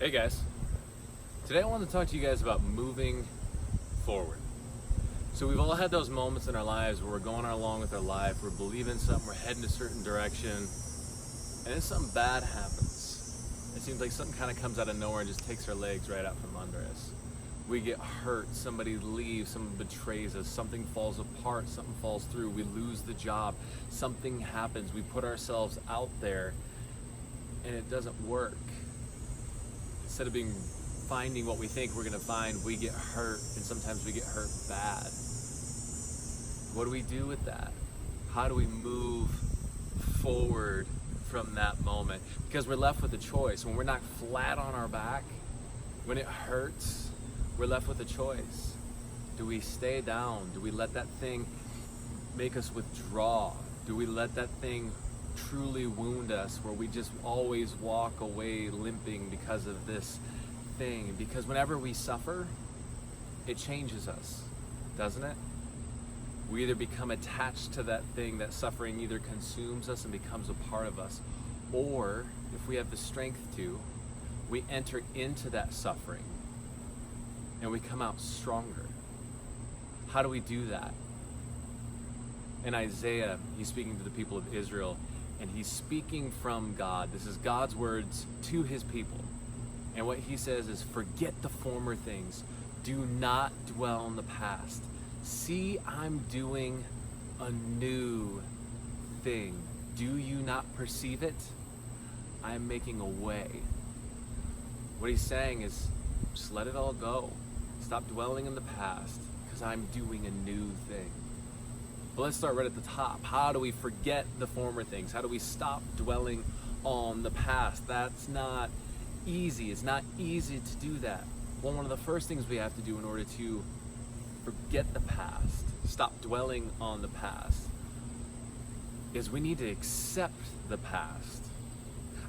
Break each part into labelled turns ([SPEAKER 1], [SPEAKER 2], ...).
[SPEAKER 1] Hey guys, today I want to talk to you guys about moving forward. So we've all had those moments in our lives where we're going along with our life, we're believing something, we're heading a certain direction, and then something bad happens. It seems like something kind of comes out of nowhere and just takes our legs right out from under us. We get hurt, somebody leaves, someone betrays us, something falls apart, something falls through, we lose the job, something happens, we put ourselves out there and it doesn't work. Instead of finding what we think we're gonna find, we get hurt, and sometimes we get hurt bad. What do we do with that? How do we move forward from that moment? Because we're left with a choice. When we're not flat on our back, when it hurts, we're left with a choice. Do we stay down? Do we let that thing make us withdraw? Do we let that thing truly wound us where we just always walk away limping because of this thing? Because whenever we suffer, it changes us, doesn't it? We either become attached to that thing, that suffering either consumes us and becomes a part of us, or if we have the strength to, we enter into that suffering and we come out stronger. How do we do that? In Isaiah, he's speaking to the people of Israel, and he's speaking from God. This is God's words to his people. And what he says is, forget the former things. Do not dwell on the past. See, I'm doing a new thing. Do you not perceive it? I'm making a way. What he's saying is, just let it all go. Stop dwelling in the past, because I'm doing a new thing. But let's start right at the top. How do we forget the former things? How do we stop dwelling on the past? That's not easy. It's not easy to do that. Well, one of the first things we have to do in order to forget the past, stop dwelling on the past, is we need to accept the past.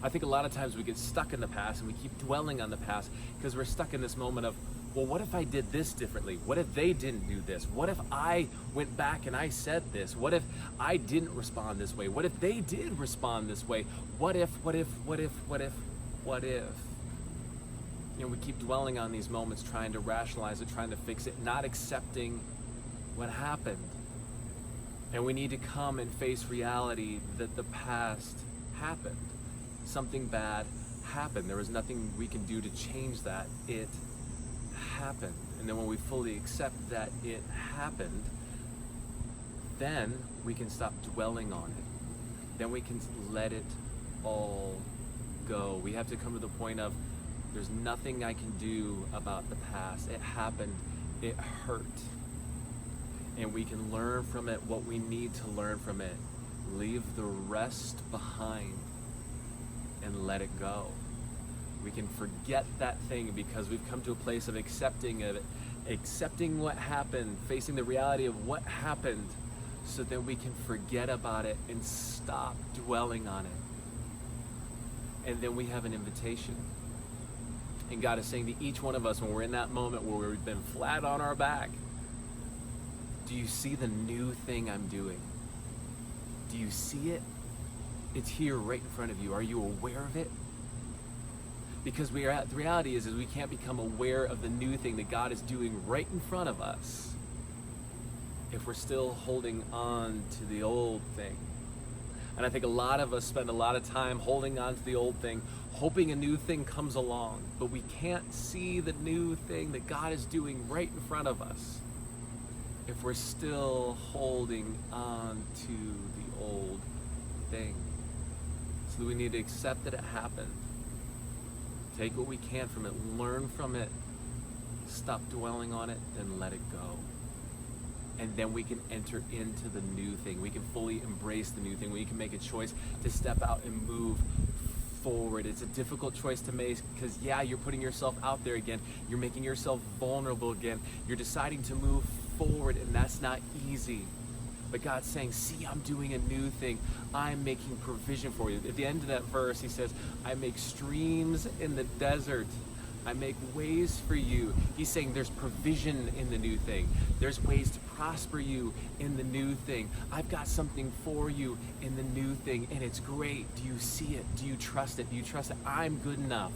[SPEAKER 1] I think a lot of times we get stuck in the past and we keep dwelling on the past because we're stuck in this moment of, well, what if I did this differently? What if they didn't do this? What if I went back and I said this? What if I didn't respond this way? What if they did respond this way? What if? You know, we keep dwelling on these moments, trying to rationalize it, trying to fix it, not accepting what happened. And we need to come and face reality that the past happened. Something bad happened. There was nothing we can do to change that. It happened. And then when we fully accept that it happened, then we can stop dwelling on it. Then we can let it all go. We have to come to the point of, there's nothing I can do about the past. It happened. It hurt. And we can learn from it what we need to learn from it. Leave the rest behind and let it go. We can forget that thing because we've come to a place of accepting it, accepting what happened, facing the reality of what happened, so that we can forget about it and stop dwelling on it. And then we have an invitation. And God is saying to each one of us, when we're in that moment where we've been flat on our back, do you see the new thing I'm doing? Do you see it? It's here right in front of you. Are you aware of it? Because the reality is we can't become aware of the new thing that God is doing right in front of us if we're still holding on to the old thing. And I think a lot of us spend a lot of time holding on to the old thing, hoping a new thing comes along, but we can't see the new thing that God is doing right in front of us if we're still holding on to the old thing. So we need to accept that it happened. Take what we can from it, learn from it, stop dwelling on it, then let it go. And then we can enter into the new thing. We can fully embrace the new thing. We can make a choice to step out and move forward. It's a difficult choice to make because, yeah, you're putting yourself out there again. You're making yourself vulnerable again. You're deciding to move forward, and that's not easy. But God's saying, see, I'm doing a new thing. I'm making provision for you. At the end of that verse, he says, I make streams in the desert. I make ways for you. He's saying there's provision in the new thing. There's ways to prosper you in the new thing. I've got something for you in the new thing, and it's great. Do you see it? Do you trust it? Do you trust that I'm good enough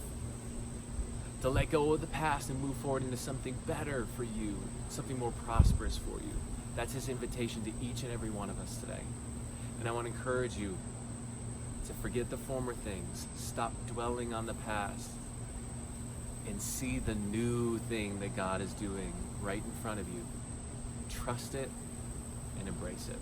[SPEAKER 1] to let go of the past and move forward into something better for you, something more prosperous for you. That's his invitation to each and every one of us today. And I want to encourage you to forget the former things, stop dwelling on the past, and see the new thing that God is doing right in front of you. Trust it and embrace it.